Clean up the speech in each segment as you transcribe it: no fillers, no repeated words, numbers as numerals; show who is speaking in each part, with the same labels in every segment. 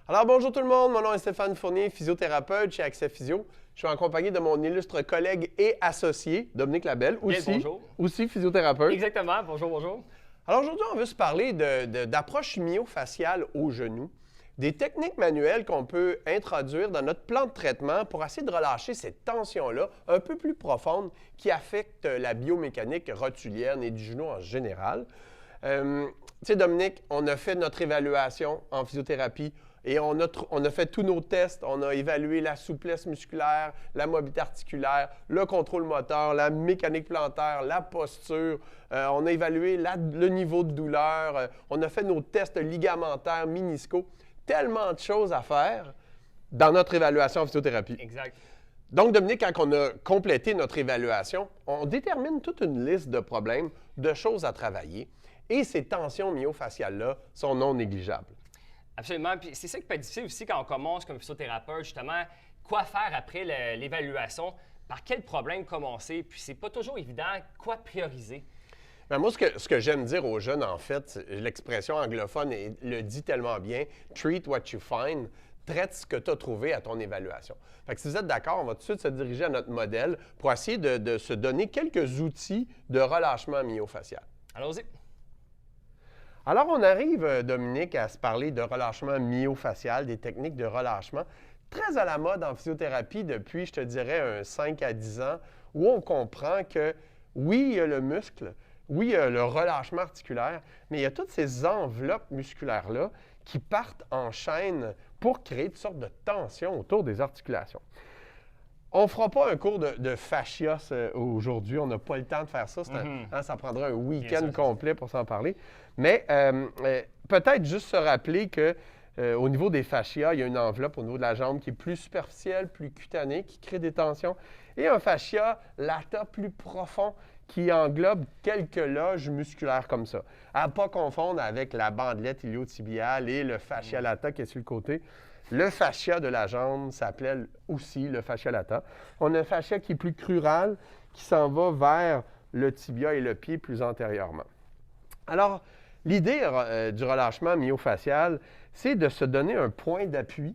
Speaker 1: Alors bonjour tout le monde, mon nom est Stéphane Fournier, physiothérapeute chez Accès Physio. Je suis en compagnie de mon illustre collègue et associé, Dominique Labelle, aussi physiothérapeute.
Speaker 2: Exactement, bonjour.
Speaker 1: Alors aujourd'hui, on veut se parler d'approche myofaciale au genou, des techniques manuelles qu'on peut introduire dans notre plan de traitement pour essayer de relâcher cette tension-là un peu plus profonde qui affecte la biomécanique rotulienne et du genou en général. Tu sais, Dominique, on a fait notre évaluation en physiothérapie et on a fait tous nos tests. On a évalué la souplesse musculaire, la mobilité articulaire, le contrôle moteur, la mécanique plantaire, la posture. On a évalué le niveau de douleur. On a fait nos tests ligamentaires, méniscaux. Tellement de choses à faire dans notre évaluation en physiothérapie.
Speaker 2: Exact.
Speaker 1: Donc, Dominique, quand on a complété notre évaluation, on détermine toute une liste de problèmes, de choses à travailler. Et ces tensions myofaciales-là sont non négligeables.
Speaker 2: Absolument. Puis c'est ça qui peut être difficile aussi quand on commence comme physiothérapeute, justement, quoi faire après l'évaluation, par quel problème commencer. Puis c'est pas toujours évident, quoi prioriser.
Speaker 1: Bien, moi, ce que j'aime dire aux jeunes, en fait, l'expression anglophone le dit tellement bien, « treat what you find », traite ce que tu as trouvé à ton évaluation. Fait que si vous êtes d'accord, on va tout de suite se diriger à notre modèle pour essayer de se donner quelques outils de relâchement myofacial.
Speaker 2: Allons-y.
Speaker 1: Alors, on arrive, Dominique, à se parler de relâchement myofacial, des techniques de relâchement, très à la mode en physiothérapie depuis, je te dirais, 5 à 10 ans, où on comprend que, oui, il y a le muscle, oui, il y a le relâchement articulaire, mais il y a toutes ces enveloppes musculaires-là qui partent en chaîne pour créer toutes sortes de tensions autour des articulations. On ne fera pas un cours de fascia aujourd'hui, on n'a pas le temps de faire ça. Ça prendrait un week-end complet pour s'en parler. Mais peut-être juste se rappeler qu'au niveau des fascias, il y a une enveloppe au niveau de la jambe qui est plus superficielle, plus cutanée, qui crée des tensions. Et un fascia lata plus profond qui englobe quelques loges musculaires comme ça. À ne pas confondre avec la bandelette iliotibiale et le fascia lata qui est sur le côté. Le fascia de la jambe s'appelle aussi le fascia lata. On a un fascia qui est plus crural, qui s'en va vers le tibia et le pied plus antérieurement. Alors, l'idée du relâchement myofacial, c'est de se donner un point d'appui,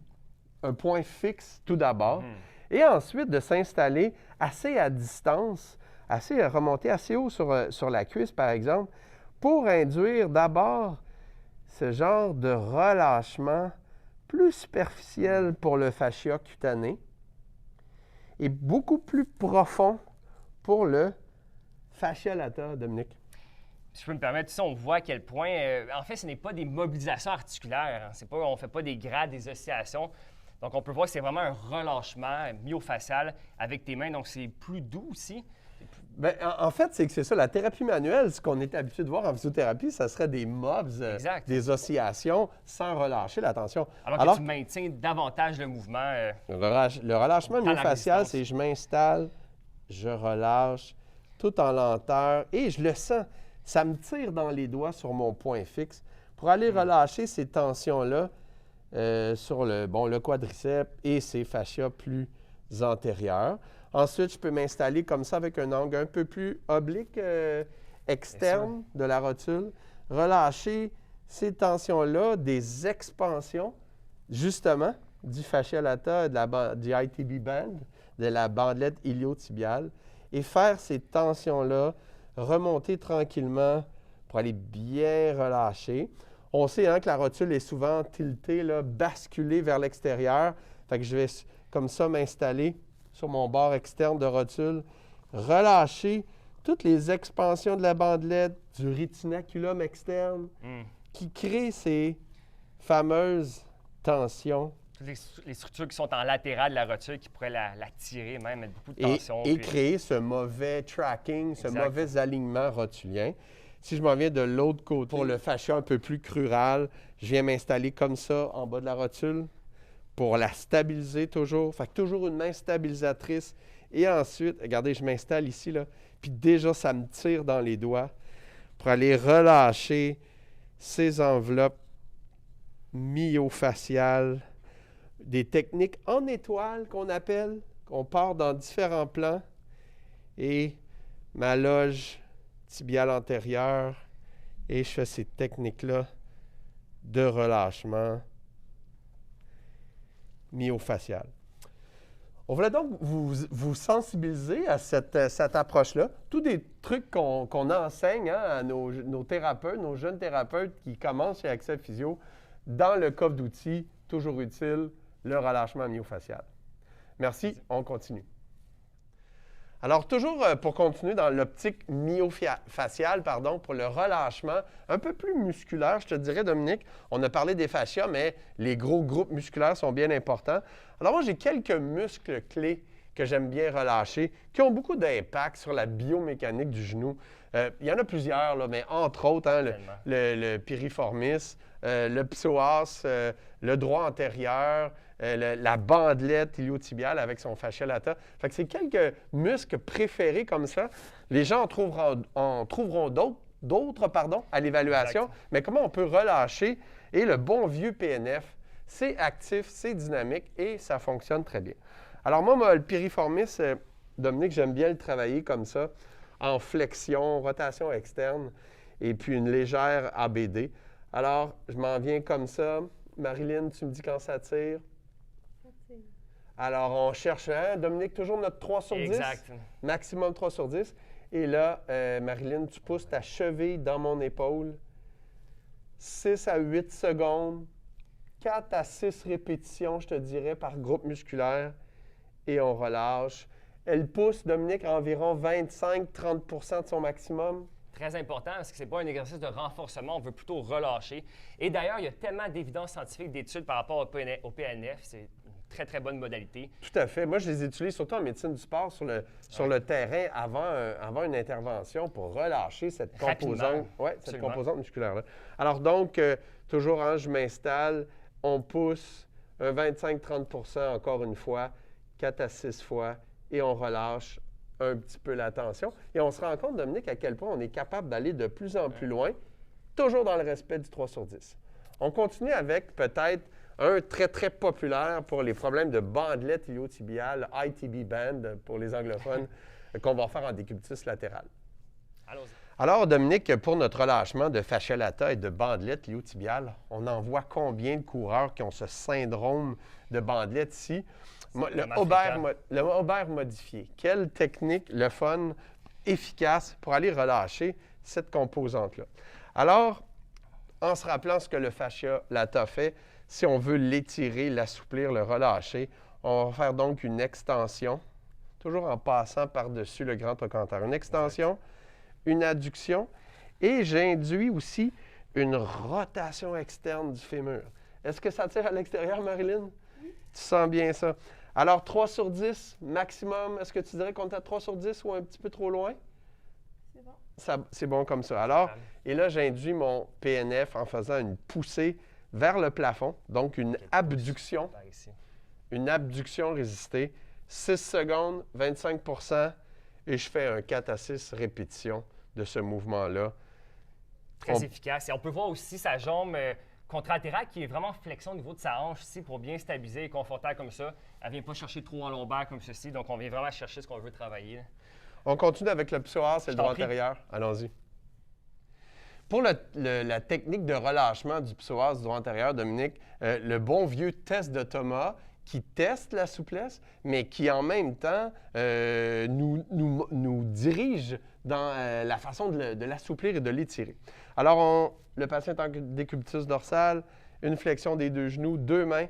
Speaker 1: un point fixe tout d'abord, et ensuite de s'installer assez à distance, remonter assez haut sur la cuisse, par exemple, pour induire d'abord ce genre de relâchement plus superficiel pour le fascia cutané et beaucoup plus profond pour le fascia lata, Dominique.
Speaker 2: Si je peux me permettre, tu sais, on voit à quel point, en fait, ce n'est pas des mobilisations articulaires. On ne fait pas des grades, des oscillations. Donc, on peut voir que c'est vraiment un relâchement myofacial avec tes mains. Donc, c'est plus doux aussi.
Speaker 1: Bien, en fait, c'est que c'est ça. La thérapie manuelle, ce qu'on est habitué de voir en physiothérapie, ça serait des mobs, des oscillations sans relâcher la tension.
Speaker 2: Alors que tu maintiens davantage le mouvement.
Speaker 1: Le relâchement myofacial, c'est je m'installe, je relâche, tout en lenteur, et je le sens. Ça me tire dans les doigts sur mon point fixe pour aller relâcher ces tensions-là sur le quadriceps et ces fascias plus antérieurs. Ensuite, je peux m'installer comme ça avec un angle un peu plus oblique externe de la rotule, relâcher ces tensions-là, des expansions, justement, du fascia lata, du ITB band, de la bandelette iliotibiale, et faire ces tensions-là remonter tranquillement pour aller bien relâcher. On sait que la rotule est souvent tiltée, basculée vers l'extérieur. Fait que je vais comme ça m'installer sur mon bord externe de rotule, relâcher toutes les expansions de la bandelette, du rétinaculum externe, qui créent ces fameuses tensions.
Speaker 2: Toutes les structures qui sont en latéral de la rotule qui pourraient la tirer même, mettre beaucoup de tension.
Speaker 1: Et créer ce mauvais tracking, ce mauvais alignement rotulien. Si je m'en viens de l'autre côté, pour le fascia un peu plus crural, je viens m'installer comme ça en bas de la rotule pour la stabiliser toujours. Fait que toujours une main stabilisatrice. Et ensuite, regardez, je m'installe ici, là, puis déjà, ça me tire dans les doigts pour aller relâcher ces enveloppes myofaciales, des techniques en étoile qu'on appelle, qu'on part dans différents plans, et ma loge tibiale antérieure, et je fais ces techniques-là de relâchement myofacial. On voulait donc vous sensibiliser à cette approche-là. Tous des trucs qu'on enseigne à nos thérapeutes, nos jeunes thérapeutes qui commencent chez Accès Physio, dans le coffre d'outils, toujours utile, le relâchement myofacial. Merci, on continue. Alors, toujours pour continuer dans l'optique myofaciale, pour le relâchement un peu plus musculaire, je te dirais, Dominique, on a parlé des fascias, mais les gros groupes musculaires sont bien importants. Alors, moi, j'ai quelques muscles clés que j'aime bien relâcher, qui ont beaucoup d'impact sur la biomécanique du genou. Il y en a plusieurs, là, mais entre autres, hein, le piriformis, le psoas, le droit antérieur, la bandelette iliotibiale avec son fascia lata. Fait que c'est quelques muscles préférés comme ça. Les gens en trouveront d'autres à l'évaluation. Mais comment on peut relâcher? Et le bon vieux PNF, c'est actif, c'est dynamique et ça fonctionne très bien. Alors moi, le piriformis, Dominique, j'aime bien le travailler comme ça, en flexion, rotation externe et puis une légère ABD. Alors, je m'en viens comme ça. Marilyn, tu me dis quand ça tire? Alors, on cherche, hein, Dominique, toujours notre 3 sur 10?
Speaker 2: Exact.
Speaker 1: Maximum 3 sur 10. Et là, Marilyn, tu pousses ta cheville dans mon épaule. 6 à 8 secondes. 4 à 6 répétitions, je te dirais, par groupe musculaire. Et on relâche. Elle pousse, Dominique, à environ 25-30 de son maximum.
Speaker 2: Très important parce que ce n'est pas un exercice de renforcement, on veut plutôt relâcher. Et d'ailleurs, il y a tellement d'évidence scientifique, d'études par rapport au PNF, c'est une très, très bonne modalité.
Speaker 1: Tout à fait. Moi, je les utilise surtout en médecine du sport sur le terrain avant une intervention pour relâcher cette composante musculaire-là. Alors donc, toujours, hein, je m'installe, on pousse un 25-30 encore une fois, 4 à 6 fois, et on relâche un petit peu la tension. Et on se rend compte, Dominique, à quel point on est capable d'aller de plus en plus loin, toujours dans le respect du 3 sur 10. On continue avec peut-être un très, très populaire pour les problèmes de bandelette iliotibiale, ITB band pour les anglophones, qu'on va faire en décubitus latéral.
Speaker 2: Allons-y.
Speaker 1: Alors, Dominique, pour notre relâchement de fascia lata et de bandelette iliotibiale, on en voit combien de coureurs qui ont ce syndrome de bandelette ici? Le Aubert modifié. Quelle technique, le fun, efficace pour aller relâcher cette composante-là. Alors, en se rappelant ce que le fascia lata fait, si on veut l'étirer, l'assouplir, le relâcher, on va faire donc une extension, toujours en passant par-dessus le grand trochanter. Une extension, une adduction, et j'induis aussi une rotation externe du fémur. Est-ce que ça tire à l'extérieur, Marilyn? Oui. Tu sens bien ça. Alors, 3 sur 10, maximum. Est-ce que tu dirais qu'on est à 3 sur 10 ou un petit peu trop loin?
Speaker 3: C'est bon.
Speaker 1: C'est bon comme ça. Alors, et là, j'induis mon PNF en faisant une poussée vers le plafond, donc une abduction. Une abduction résistée. 6 secondes, 25 et je fais un 4 à 6 répétitions de ce mouvement-là.
Speaker 2: Très efficace. Et on peut voir aussi sa jambe contralatérale qui est vraiment en flexion au niveau de sa hanche ici pour bien stabiliser et confortable comme ça. Elle ne vient pas chercher trop en lombaire comme ceci, donc on vient vraiment chercher ce qu'on veut travailler.
Speaker 1: On continue avec le psoas et le droit antérieur. Allons-y. Pour la technique de relâchement du psoas du droit antérieur, Dominique, le bon vieux test de Thomas qui teste la souplesse, mais qui en même temps nous dirige dans la façon de l'assouplir et de l'étirer. Alors, le patient est en décubitus dorsal, une flexion des deux genoux, deux mains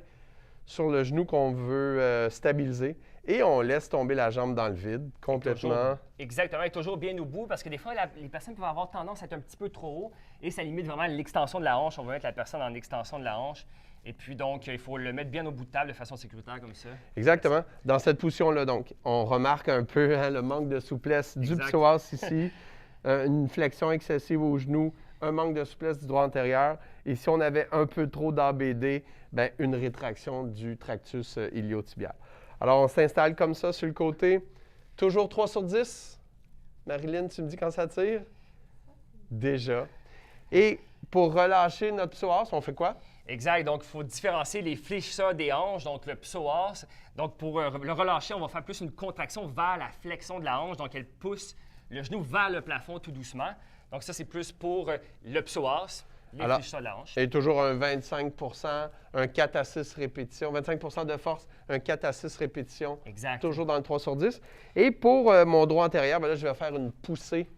Speaker 1: sur le genou qu'on veut stabiliser et on laisse tomber la jambe dans le vide complètement.
Speaker 2: Exactement, et toujours bien au bout parce que des fois, les personnes peuvent avoir tendance à être un petit peu trop haut et ça limite vraiment l'extension de la hanche. On veut mettre la personne en extension de la hanche. Et puis, donc, il faut le mettre bien au bout de table de façon sécuritaire comme ça.
Speaker 1: Exactement. Dans cette position-là, donc, on remarque un peu le manque de souplesse du psoas ici, une flexion excessive au genou, un manque de souplesse du droit antérieur. Et si on avait un peu trop d'ABD, bien, une rétraction du tractus iliotibial. Alors, on s'installe comme ça sur le côté. Toujours 3 sur 10. Marilyn, tu me dis quand ça tire? Déjà. Et pour relâcher notre psoas, on fait quoi?
Speaker 2: Exact. Donc, il faut différencier les fléchisseurs des hanches, donc le psoas. Donc, pour le relâcher, on va faire plus une contraction vers la flexion de la hanche. Donc, elle pousse le genou vers le plafond tout doucement. Donc, ça, c'est plus pour le psoas. les
Speaker 1: Alors,
Speaker 2: fléchisseurs de la hanche.
Speaker 1: Et toujours un 25 un 4 à 6 répétitions. 25 de force, un 4 à 6 répétitions.
Speaker 2: Exact.
Speaker 1: Toujours dans le 3 sur 10. Et pour mon droit antérieur, bien là, je vais faire une poussée.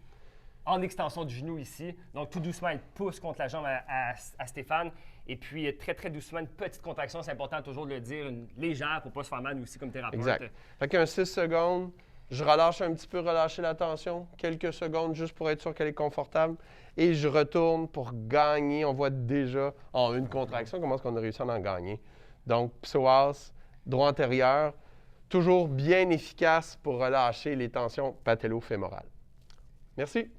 Speaker 2: En extension du genou ici. Donc, tout doucement, il pousse contre la jambe à Stéphane. Et puis, très, très doucement, une petite contraction. C'est important toujours de le dire, une légère pour ne pas se faire mal aussi comme thérapeute.
Speaker 1: Exact. Fait qu'un 6 secondes, je relâche un petit peu, relâcher la tension. Quelques secondes juste pour être sûr qu'elle est confortable. Et je retourne pour gagner. On voit déjà en une contraction comment est-ce qu'on a réussi à en gagner. Donc, psoas, droit antérieur, toujours bien efficace pour relâcher les tensions patello-fémorales. Merci.